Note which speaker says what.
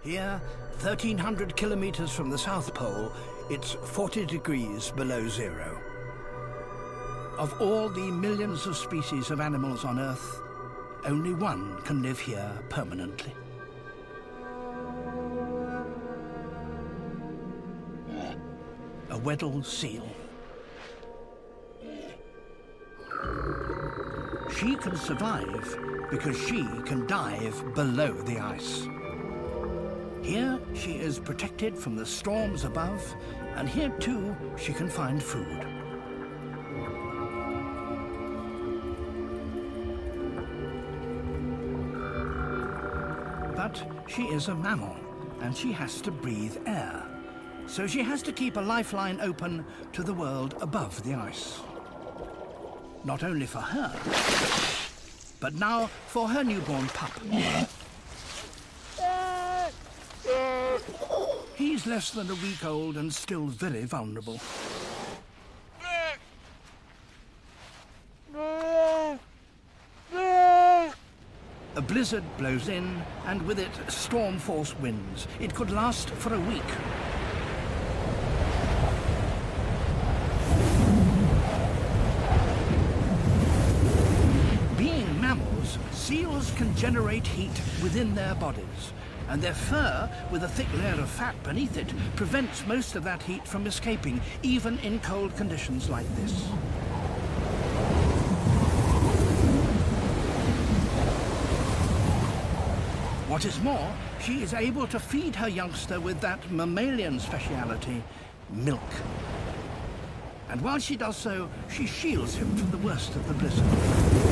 Speaker 1: Here, 1,300 kilometers from the South Pole, it's 40 degrees below zero. Of all the millions of species of animals on Earth, only one can live here permanently. A Weddell seal. She can survive because she can dive below the ice. Here she is protected from the storms above, and here too she can find food. But she is a mammal, and she has to breathe air. So she has to keep a lifeline open to the world above the ice. Not only for her, but now for her newborn pup. He's less than a week old and still very vulnerable. A blizzard blows in, and with it, storm-force winds. It could last for a week. Being mammals, seals can generate heat within their bodies, and their fur, with a thick layer of fat beneath it, prevents most of that heat from escaping, even in cold conditions like this. What is more, she is able to feed her youngster with that mammalian speciality, milk. And while she does so, she shields him from the worst of the blizzard.